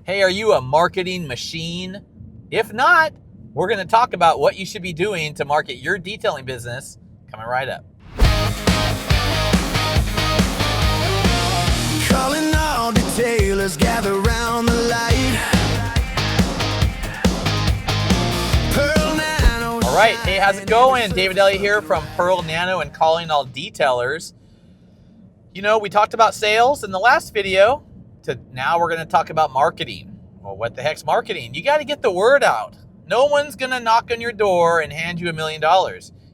Hey, are you a marketing machine? If not, we're going to talk about what you should be doing to market your detailing business coming right up. Calling all detailers, gather round the light. Pearl Nano. All right, hey, how's it going? David Elliott here from Pearl Nano and calling all detailers. You know, we talked about sales in the last video. Now we're going to talk about marketing. Well, what the heck's marketing? You got to get the word out. No one's going to knock on your door and hand you $1 million.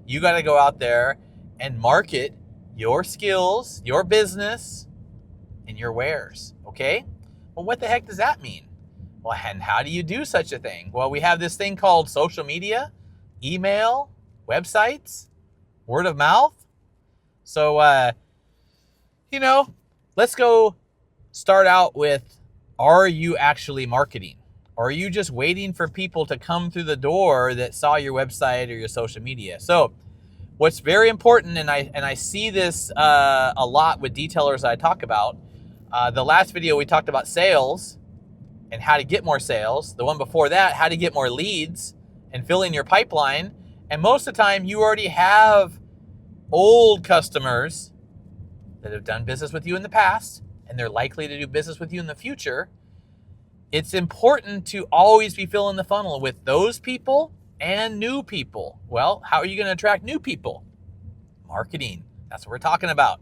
You got to go out there and market your skills, your business, and your wares, okay? Well, what the heck does that mean? Well, and how do you do such a thing? Well, we have this thing called social media, email, websites, word of mouth. So, let's go start out with, are you actually marketing? Or are you just waiting for people to come through the door that saw your website or your social media? So what's very important, and I see this a lot with detailers I talk about. The last video we talked about sales and how to get more sales. The one before that, how to get more leads and filling your pipeline. And most of the time you already have old customers that have done business with you in the past, and they're likely to do business with you in the future. It's important to always be filling the funnel with those people and new people. Well, how are you going to attract new people? Marketing. That's what we're talking about.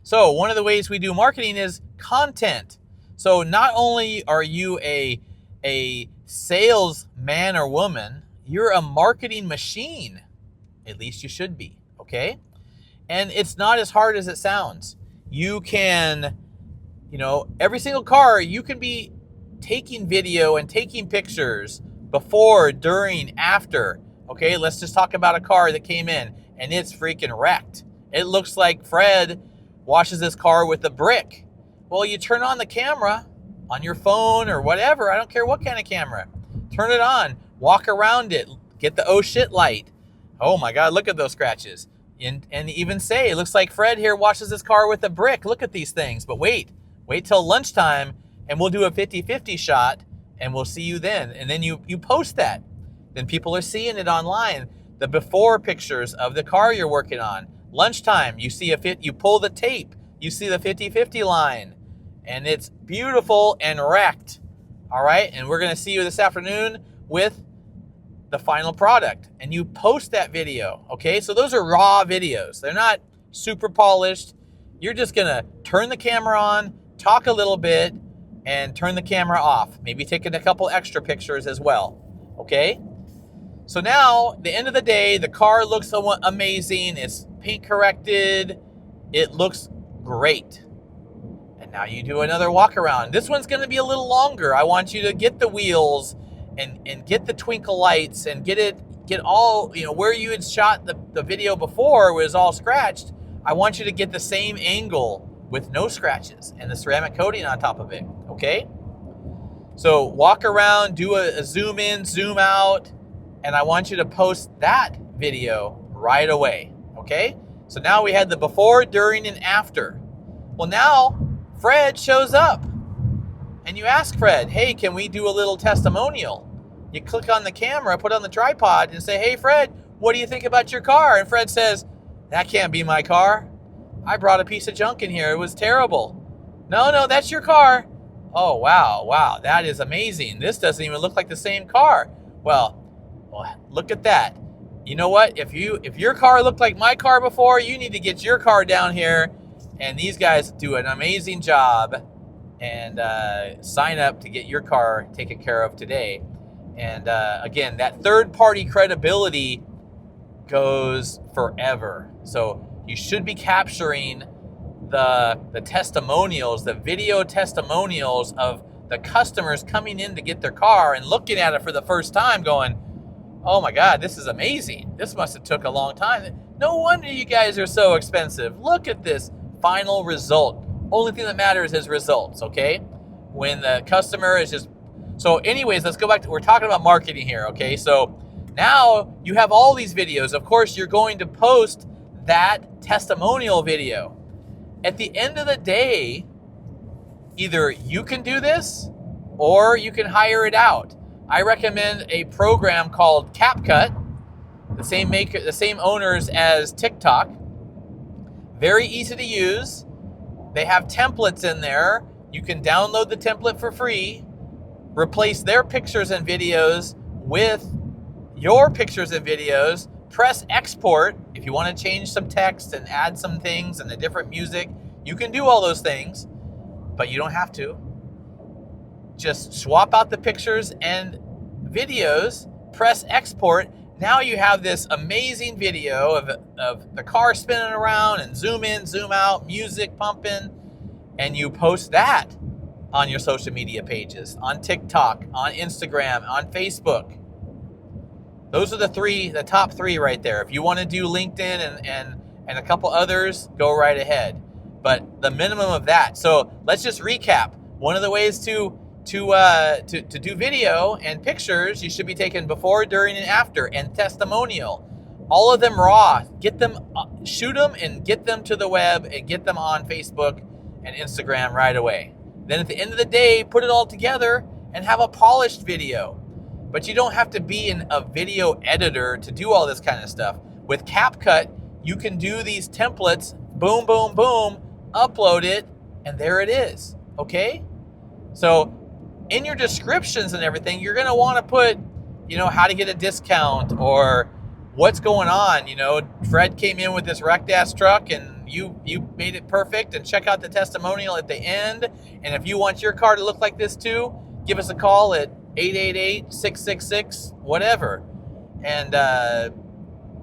So one of the ways we do marketing is content. So not only are you a salesman or woman, you're a marketing machine. At least you should be, okay? And it's not as hard as it sounds. You can, every single car, you can be taking video and taking pictures before, during, after. Okay, let's just talk about a car that came in and it's freaking wrecked. It looks like Fred washes his car with a brick. Well, you turn on the camera on your phone or whatever. I don't care what kind of camera. Turn it on, walk around it, get the oh shit light. Oh my God, look at those scratches. And even say, it looks like Fred here washes his car with a brick. Look at these things. But wait till lunchtime and we'll do a 50-50 shot and we'll see you then. And then you post that. Then people are seeing it online. The before pictures of the car you're working on. Lunchtime, you pull the tape. You see the 50-50 line. And it's beautiful and wrecked. All right? And we're going to see you this afternoon with the final product, and you post that video. Okay, so those are raw videos. They're not super polished. You're just gonna turn the camera on, talk a little bit, and turn the camera off. Maybe taking a couple extra pictures as well. Okay, so now at the end of the day, the car looks somewhat amazing. It's paint corrected. It looks great. And now you do another walk around. This one's gonna be a little longer. I want you to get the wheels and get the twinkle lights and get all, where you had shot the video before was all scratched. I want you to get the same angle with no scratches and the ceramic coating on top of it, okay? So walk around, do a zoom in, zoom out, and I want you to post that video right away, okay? So now we had the before, during, and after. Well, now Fred shows up. And you ask Fred, hey, can we do a little testimonial? You click on the camera, put it on the tripod, and say, hey, Fred, what do you think about your car? And Fred says, that can't be my car. I brought a piece of junk in here. It was terrible. No, that's your car. Oh, wow, that is amazing. This doesn't even look like the same car. Well, look at that. You know what? If your car looked like my car before, you need to get your car down here. And these guys do an amazing job. And sign up to get your car taken care of today. And again, that third-party credibility goes forever. So you should be capturing the testimonials, the video testimonials of the customers coming in to get their car and looking at it for the first time going, oh my God, this is amazing. This must have took a long time. No wonder you guys are so expensive. Look at this final result. Only thing that matters is results, okay? When the customer is just... So anyways, let's go back to... We're talking about marketing here, okay? So now you have all these videos. Of course, you're going to post that testimonial video. At the end of the day, either you can do this or you can hire it out. I recommend a program called CapCut, the same owners as TikTok. Very easy to use. They have templates in there. You can download the template for free, replace their pictures and videos with your pictures and videos, press export. If you want to change some text and add some things and a different music, you can do all those things, but you don't have to. Just swap out the pictures and videos, press export. Now you have this amazing video of the car spinning around and zoom in, zoom out, music pumping, and you post that on your social media pages, on TikTok, on Instagram, on Facebook. Those are the top three right there. If you want to do LinkedIn and a couple others, go right ahead. But the minimum of that. So let's just recap. One of the ways to do video and pictures, you should be taken before, during, and after, and testimonial. All of them raw. Get them, shoot them, and get them to the web, and get them on Facebook and Instagram right away. Then at the end of the day, put it all together and have a polished video. But you don't have to be a video editor to do all this kind of stuff. With CapCut, you can do these templates, boom, boom, boom, upload it, and there it is. Okay? So in your descriptions and everything, you're going to want to put, how to get a discount or what's going on. Fred came in with this wrecked ass truck and you made it perfect, and check out the testimonial at the end. And if you want your car to look like this too, give us a call at 888-666 whatever. And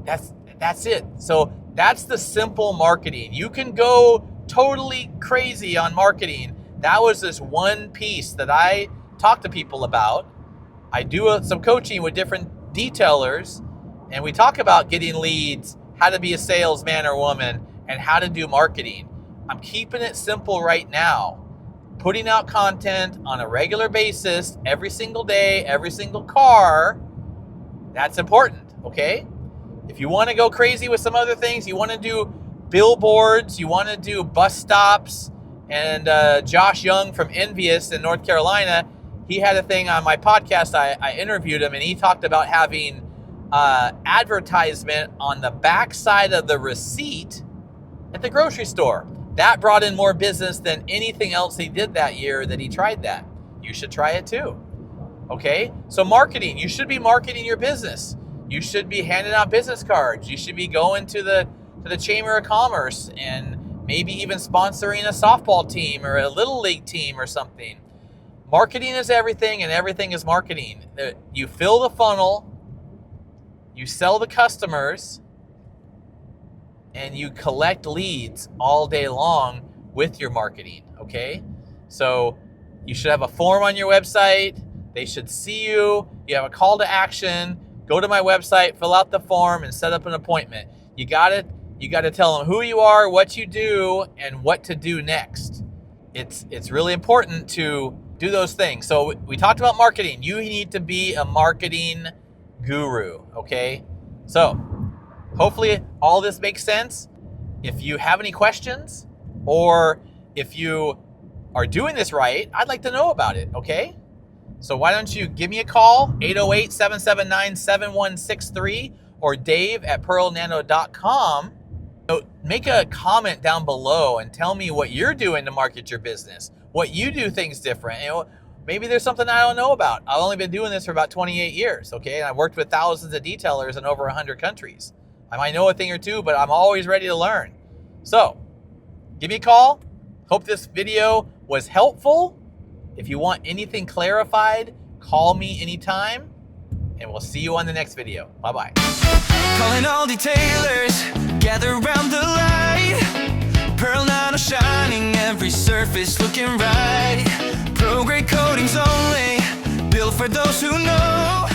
that's it. So that's the simple marketing. You can go totally crazy on marketing. That was this one piece that I talk to people about. I do some coaching with different detailers, and we talk about getting leads, how to be a salesman or woman, and how to do marketing. I'm keeping it simple right now. Putting out content on a regular basis, every single day, every single car. That's important, okay? If you want to go crazy with some other things, you want to do billboards, you want to do bus stops, and Josh Young from Envious in North Carolina, he had a thing on my podcast. I interviewed him, and he talked about having advertisement on the back side of the receipt at the grocery store. That brought in more business than anything else he did that year that he tried that. You should try it too. Okay? So marketing, you should be marketing your business. You should be handing out business cards. You should be going to the Chamber of Commerce and maybe even sponsoring a softball team or a little league team or something. Marketing is everything, and everything is marketing. You fill the funnel, you sell the customers, and you collect leads all day long with your marketing, okay? So you should have a form on your website. They should see you. You have a call to action. Go to my website, fill out the form, and set up an appointment. You got to tell them who you are, what you do, and what to do next. It's really important to do those things. So we talked about marketing. You need to be a marketing guru, okay? So hopefully all this makes sense. If you have any questions, or if you are doing this right, I'd like to know about it, okay? So why don't you give me a call, 808-779-7163, or dave@pearlnano.com. So make a comment down below and tell me what you're doing to market your business, what you do things different. Maybe there's something I don't know about. I've only been doing this for about 28 years, okay? And I've worked with thousands of detailers in over 100 countries. I might know a thing or two, but I'm always ready to learn. So give me a call. Hope this video was helpful. If you want anything clarified, call me anytime, and we'll see you on the next video. Bye-bye. Calling all detailers, gather around the light. Pearl Nano shining, every surface looking right. Pro grade coatings only, built for those who know.